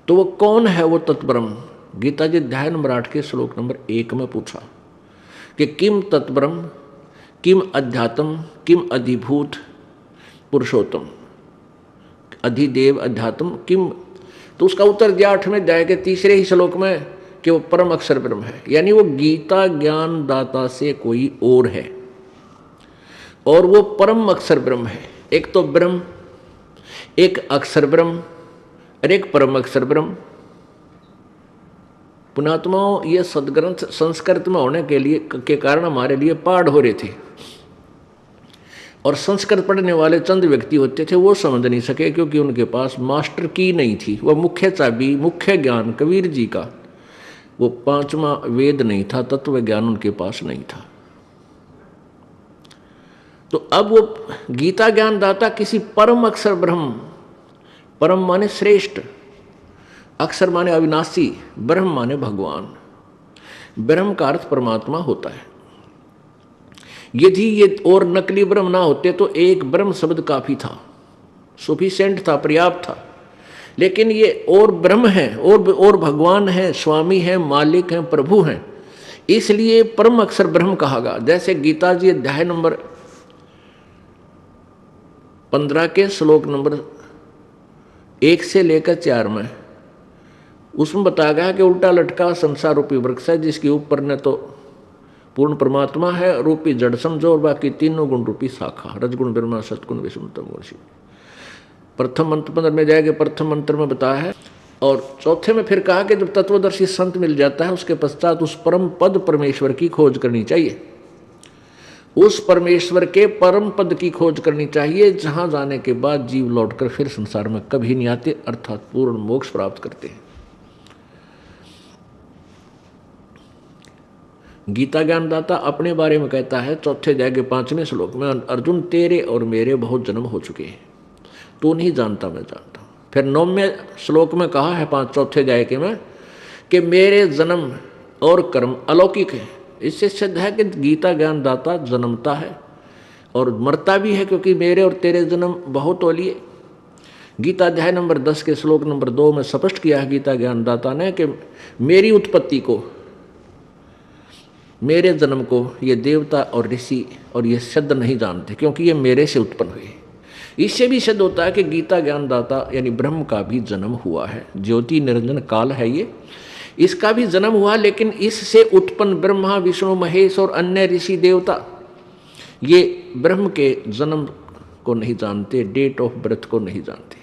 तो वो कौन है वो तत्ब्रह्म? गीता जी अध्याय नंबर 8 के श्लोक नंबर 1 में पूछा कि किम तत्ब्रह्म किम अध्यात्म किम अधिभूत पुरुषोत्तम, अधिदेव अध्यात्म किम। तो उसका उत्तर दिया 8वें अध्याय के 3 ही श्लोक में कि वो परम अक्षर ब्रह्म है। यानी वो गीता ज्ञान दाता से कोई और है और वो परम अक्षर ब्रह्म है। एक तो ब्रह्म, एक अक्षर ब्रह्म और एक परम अक्षर ब्रह्म। पुणात्माओं, ये सदग्रंथ संस्कृत में होने के कारण हमारे लिए पाठ हो रहे थे और संस्कृत पढ़ने वाले चंद व्यक्ति होते थे, वो समझ नहीं सके क्योंकि उनके पास मास्टर की नहीं थी। वह मुख्य चाबी, मुख्य ज्ञान कबीर जी का वो 5वां वेद नहीं था, तत्व ज्ञान उनके पास नहीं था। तो अब वो गीता ज्ञान दाता किसी परम अक्षर ब्रह्म, परम माने श्रेष्ठ, अक्षर माने अविनाशी, ब्रह्म माने भगवान। ब्रह्म का अर्थ परमात्मा होता है। यदि ये और नकली ब्रह्म ना होते तो एक ब्रह्म शब्द काफी था, सुफिशिएंट था, पर्याप्त था। लेकिन ये और ब्रह्म है और भगवान है, स्वामी है, मालिक है, प्रभु हैं, इसलिए परम अक्षर ब्रह्म कहा गया। जैसे गीता जी अध्याय नंबर 15 के श्लोक नंबर 1 से लेकर 4 में उसमें बताया गया कि उल्टा लटका संसार रूपी वृक्ष है, जिसके ऊपर न तो पूर्ण परमात्मा है रूपी जड़ समझो और बाकी तीनों गुण रूपी शाखा, रजगुण ब्रह्मा सतगुण विष्णु तमोगुण शिव। प्रथम मंत्र 15 में जाएगा, प्रथम मंत्र में बताया है। और चौथे में फिर कहा कि जब तत्वदर्शी संत मिल जाता है उसके पश्चात उस परम पद परमेश्वर की खोज करनी चाहिए। उस परमेश्वर के परम पद की खोज करनी चाहिए जहां जाने के बाद जीव लौटकर फिर संसार में कभी नहीं आते, अर्थात पूर्ण मोक्ष प्राप्त करते हैं। गीता ज्ञानदाता अपने बारे में कहता है 4 अध्याय के 5वें श्लोक में, अर्जुन तेरे और मेरे बहुत जन्म हो चुके हैं, तू नहीं जानता मैं जानता। फिर 9वें श्लोक में कहा है 4 अध्याय के में कि मेरे जन्म और कर्म अलौकिक है। इससे सिद्ध है कि गीता ज्ञानदाता जन्मता है और मरता भी है, क्योंकि मेरे और तेरे जन्म बहुत ओलिए। गीता अध्याय नंबर 10 के श्लोक नंबर 2 में स्पष्ट किया है गीता ज्ञानदाता ने कि मेरी उत्पत्ति को, मेरे जन्म को ये देवता और ऋषि और ये सिद्ध नहीं जानते, क्योंकि ये मेरे से उत्पन्न हुए। इससे भी सिद्ध होता है कि गीता ज्ञानदाता यानी ब्रह्म का भी जन्म हुआ है। ज्योति निरंजन काल है ये, इसका भी जन्म हुआ, लेकिन इससे उत्पन्न ब्रह्मा विष्णु महेश और अन्य ऋषि देवता ये ब्रह्म के जन्म को नहीं जानते, डेट ऑफ बर्थ को नहीं जानते।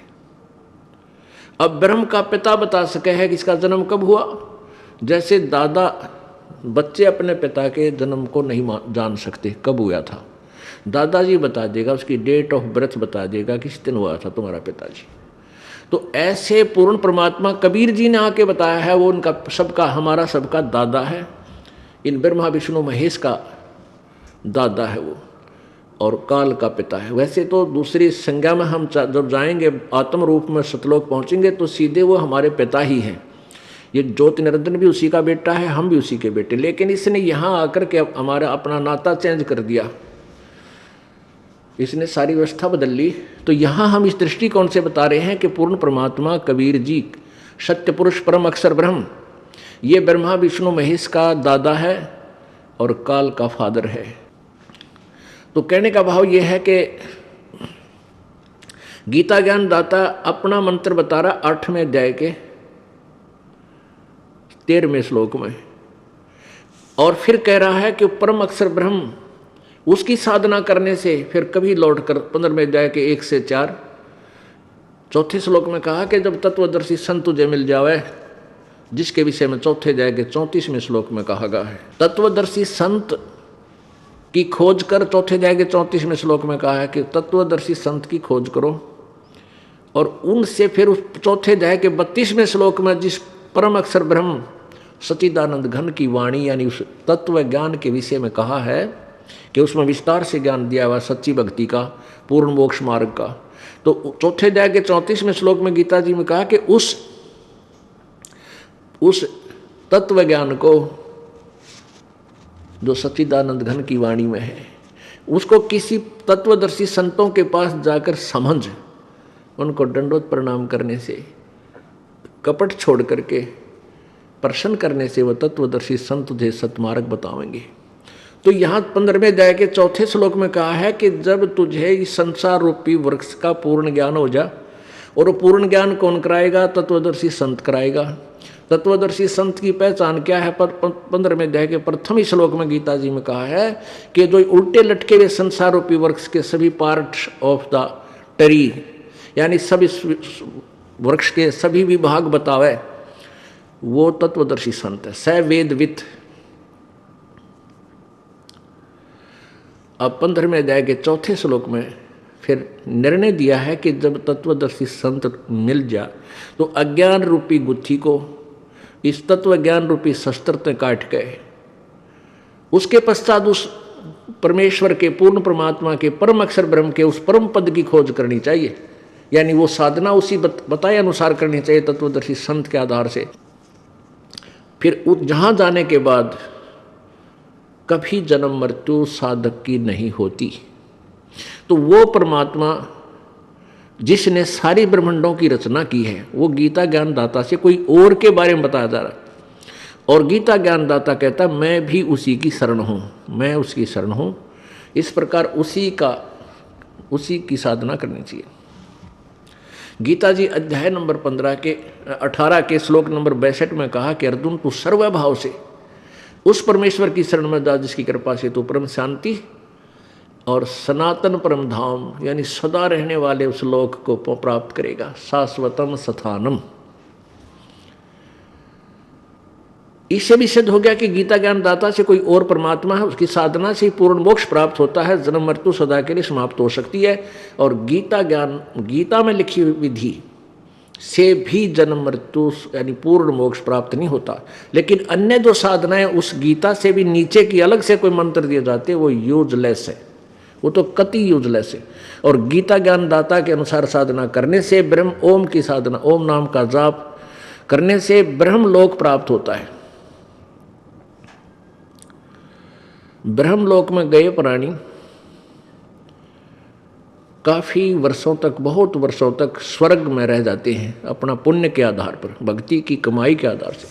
अब ब्रह्म का पिता बता सके है कि इसका जन्म कब हुआ। जैसे दादा, बच्चे अपने पिता के जन्म को नहीं जान सकते कब हुआ था, दादाजी बता देगा, उसकी डेट ऑफ बर्थ बता देगा किस दिन हुआ था तुम्हारा पिताजी। तो ऐसे पूर्ण परमात्मा कबीर जी ने आके बताया है, वो उनका सबका, हमारा सबका दादा है। इन ब्रह्मा विष्णु महेश का दादा है वो, और काल का पिता है। वैसे तो दूसरी संज्ञा में हम जब जाएंगे आत्म रूप में सतलोक पहुंचेंगे तो सीधे वो हमारे पिता ही हैं। ये ज्योति निरंजन भी उसी का बेटा है, हम भी उसी के बेटे। लेकिन इसने यहाँ आकर के हमारा अपना नाता चेंज कर दिया, इसने सारी व्यवस्था बदल ली। तो यहाँ हम इस दृष्टिकोण से बता रहे हैं कि पूर्ण परमात्मा कबीर जी, सत्य पुरुष परम अक्षर ब्रह्म, ये ब्रह्मा विष्णु महेश का दादा है और काल का फादर है। तो कहने का भाव ये है कि गीता ज्ञान दाता अपना मंत्र बता रहा 8वें अध्याय के 13वें श्लोक में, और फिर कह रहा है कि परम अक्षर ब्रह्म उसकी साधना करने से फिर कभी लौट कर 15वें अध्याय के 1 से 4 चौथे श्लोक में कहा कि जब तत्वदर्शी संत तुझे मिल जावे, जिसके विषय में चौथे अध्याय के 34वें श्लोक में कहा गया है। तत्वदर्शी संत की खोज कर, चौथे अध्याय के 34वें श्लोक में कहा है कि तत्वदर्शी संत की खोज करो, और उनसे फिर उस चौथे अध्याय के 32वें श्लोक में जिस परम अक्षर ब्रह्म सच्चिदानंद घन की वाणी यानी उस तत्व ज्ञान के विषय में कहा है कि उसमें विस्तार से ज्ञान दिया हुआ सच्ची भक्ति का, पूर्ण मोक्ष मार्ग का। तो चौथे अध्याय के 34वें श्लोक में गीता जी में कहा कि उस तत्व ज्ञान को जो सच्चिदानंद घन की वाणी में है, उसको किसी तत्वदर्शी संतों के पास जाकर समझ, उनको दंडोत प्रणाम करने से, कपट छोड़ करके प्रश्न करने से वह तत्वदर्शी संत तुझे सतमार्ग बतावेंगे। तो यहाँ 15वें अध्याय के चौथे श्लोक में कहा है कि जब तुझे इस संसार रूपी वृक्ष का पूर्ण ज्ञान हो जा, और वो पूर्ण ज्ञान कौन कराएगा? तत्वदर्शी संत कराएगा। तत्वदर्शी संत की पहचान क्या है? 15वें अध्याय के प्रथम ही श्लोक में गीता जी में कहा है कि जो उल्टे लटके हुए संसार रूपी वृक्ष के सभी पार्ट्स ऑफ द ट्री, यानी सभी वृक्ष के सभी विभाग बतावे, वो तत्वदर्शी संत है, स वेदवित। अब 15वें अध्याय के चौथे श्लोक में फिर निर्णय दिया है कि जब तत्वदर्शी संत मिल जा तो अज्ञान रूपी गुत्थी को इस तत्व ज्ञान रूपी शस्त्र से काट गए, उसके पश्चात उस परमेश्वर के, पूर्ण परमात्मा के, परम अक्षर ब्रह्म के उस परम पद की खोज करनी चाहिए। यानी वो साधना उसी बताए अनुसार करनी चाहिए तत्वदर्शी संत के आधार से। फिर जहाँ जाने के बाद कभी जन्म मृत्यु साधक की नहीं होती। तो वो परमात्मा जिसने सारी ब्रह्मांडों की रचना की है, वो गीता ज्ञान दाता से कोई और के बारे में बताया जा रहा है, और गीता ज्ञान दाता कहता मैं भी उसी की शरण हूँ, मैं उसकी शरण हूँ। इस प्रकार उसी की साधना करनी चाहिए। गीता जी अध्याय नंबर 18 के श्लोक नंबर 62 में कहा कि अर्जुन तू सर्वभाव से उस परमेश्वर की शरण में जा जिसकी कृपा से तू परम शांति और सनातन परम धाम यानी सदा रहने वाले उस लोक को प्राप्त करेगा, शाश्वतम स्थानम। इससे भी सिद्ध हो गया कि गीता ज्ञान दाता से कोई और परमात्मा है, उसकी साधना से पूर्ण मोक्ष प्राप्त होता है, जन्म मृत्यु सदा के लिए समाप्त हो सकती है। और गीता में लिखी हुई विधि से भी जन्म मृत्यु यानी पूर्ण मोक्ष प्राप्त नहीं होता। लेकिन अन्य जो साधनाएं उस गीता से भी नीचे की अलग से कोई मंत्र दिए जाते हैं वो यूजलेस है, वो तो कति यूजलेस है। और गीता ज्ञान दाता के अनुसार साधना करने से ब्रह्म ओम की साधना, ओम नाम का जाप करने से ब्रह्म लोक प्राप्त होता है। ब्रह्मलोक में गए प्राणी काफी वर्षों तक, बहुत वर्षों तक स्वर्ग में रह जाते हैं अपना पुण्य के आधार पर, भक्ति की कमाई के आधार से।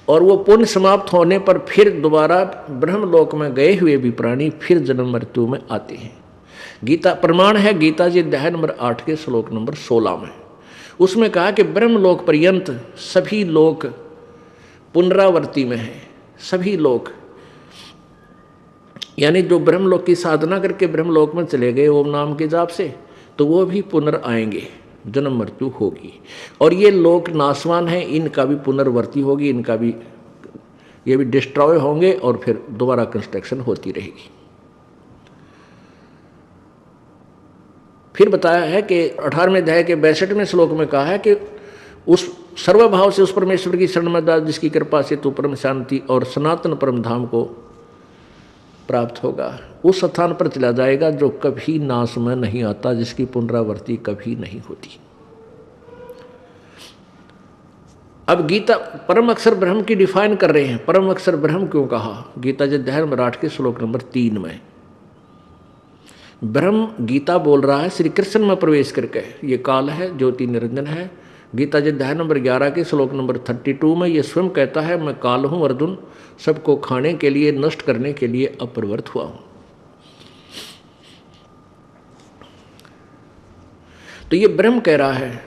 और वो पुण्य समाप्त होने पर फिर दोबारा ब्रह्मलोक में गए हुए भी प्राणी फिर जन्म मृत्यु में आते हैं। गीता प्रमाण है, गीता जी अध्याय नंबर 8 के श्लोक नंबर 16 में उसमें कहा कि ब्रह्मलोक पर्यंत सभी लोग पुनरावर्ती में हैं, सभी लोग यानी जो ब्रह्मलोक की साधना करके ब्रह्मलोक में चले गए ओम नाम के जाप से, तो वो भी पुनर् आएंगे, जन्म मृत्यु होगी। और ये लोक नाशवान है, इनका भी पुनर्वर्ती होगी, इनका भी, ये भी डिस्ट्रॉय होंगे और फिर दोबारा कंस्ट्रक्शन होती रहेगी। फिर बताया है कि 18वें अध्याय के 62वें श्लोक में कहा है कि उस सर्वभाव से उस परमेश्वर की शरण में जा जिसकी कृपा से तू परम शांति और सनातन परम धाम को प्राप्त होगा, उस स्थान पर चला जाएगा जो कभी नाश में नहीं आता, जिसकी पुनरावृत्ति कभी नहीं होती। अब गीता परम अक्षर ब्रह्म की डिफाइन कर रहे हैं। परम अक्षर ब्रह्म क्यों कहा? गीता जी अध्याय नंबर 8 के श्लोक नंबर 3 में ब्रह्म गीता बोल रहा है श्री कृष्ण में प्रवेश करके, ये काल है, ज्योति निरंजन है। गीता जी अध्याय नंबर 11 के श्लोक नंबर 32 में ये स्वयं कहता है मैं काल हूँ अर्जुन, सबको खाने के लिए, नष्ट करने के लिए अपरिवर्त हुआ हूँ। तो ये ब्रह्म कह रहा है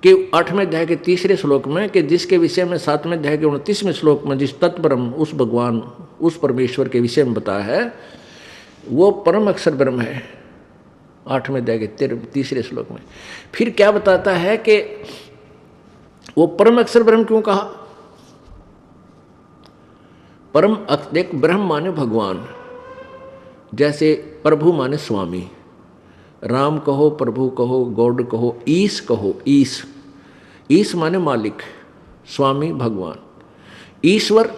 कि 8वें अध्याय के 3रे श्लोक में कि जिसके विषय में 7वें अध्याय के 29वें श्लोक में जिस तत्ब्रह्म उस भगवान उस परमेश्वर के विषय में बताया है वो परम अक्षर ब्रह्म है। 8वें अध्याय के 3 श्लोक में फिर क्या बताता है कि वो परम अक्षर ब्रह्म क्यों कहा? परम एक ब्रह्म माने भगवान, जैसे प्रभु माने स्वामी, राम कहो, प्रभु कहो, गॉड कहो, ईश कहो। ईश माने मालिक, स्वामी भगवान, ईश्वर,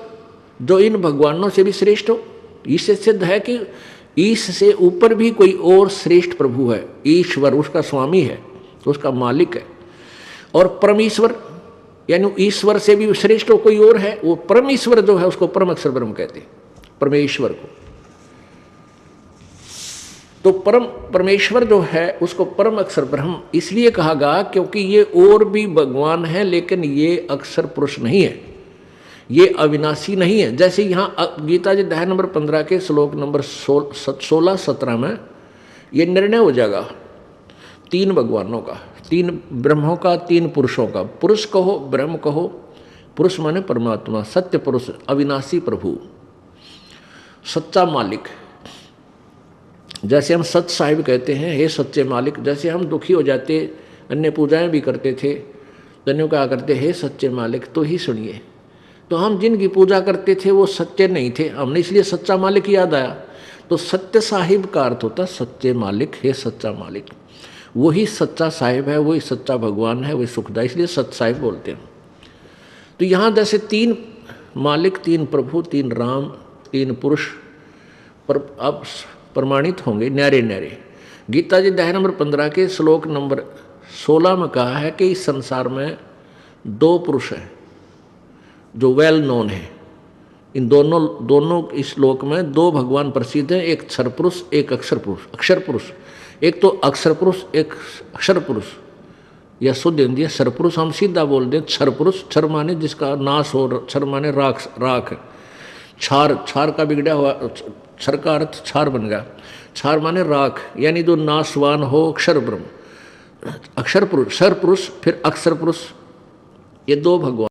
जो इन भगवानों से भी श्रेष्ठ हो। इससे सिद्ध है कि ईश से ऊपर भी कोई और श्रेष्ठ प्रभु है। ईश्वर उसका स्वामी है, उसका मालिक है। और परमेश्वर यानी ईश्वर से भी श्रेष्ठ कोई और है, वो परमेश्वर जो है उसको परम अक्षर ब्रह्म कहते हैं, परमेश्वर को। तो परमेश्वर जो है उसको परम अक्षर ब्रह्म इसलिए कहा गया क्योंकि ये और भी भगवान है, लेकिन ये अक्षर पुरुष नहीं है, ये अविनाशी नहीं है। जैसे यहाँ गीता जी अध्याय नंबर 15 के श्लोक नंबर 16-17 में ये निर्णय हो जाएगा 3 भगवानों का, 3 ब्रह्मों का, 3 पुरुषों का। पुरुष कहो, ब्रह्म कहो। पुरुष माने परमात्मा, सत्य पुरुष, अविनाशी प्रभु, सच्चा मालिक। जैसे हम सच साहिब कहते हैं, हे सच्चे मालिक। जैसे हम दुखी हो जाते, अन्य पूजाएं भी करते थे, धन्यों कहा करते हे सच्चे मालिक तो ही सुनिए। तो हम जिनकी पूजा करते थे वो सच्चे नहीं थे, हमने इसलिए सच्चा मालिक याद आया। तो सत्य साहिब का अर्थ होता सच्चे मालिक, हे सच्चा मालिक। वही सच्चा साहिब है, वही सच्चा भगवान है, वही सुखदाई, इसलिए सच साहिब बोलते हैं। तो यहाँ जैसे 3 मालिक, 3 प्रभु, 3 राम, 3 पुरुष पर अब प्रमाणित होंगे न्यारे न्यारे। गीता जी अध्याय नंबर 15 के श्लोक नंबर 16 में कहा है कि इस संसार में 2 पुरुष हैं जो वेल नोन है। इन दोनों इस श्लोक में 2 भगवान प्रसिद्ध हैं, एक क्षर पुरुष, एक अक्षर पुरुष। अक्षर पुरुष एक तो अक्षर पुरुष, एक अक्षर पुरुष, या शुद्ध हिंदी है क्षर पुरुष। हम सीधा बोल दें क्षर पुरुष। क्षर माने जिसका नाश हो, क्षर माने राख। क्षार का बिगड़ा हुआ, क्षर का अर्थ क्षार बन गया। क्षार माने राख, यानी जो नाशवान हो, अक्षर ब्रह्म, अक्षर पुरुष, क्षर पुरुष, फिर अक्षर पुरुष, ये 2 भगवान।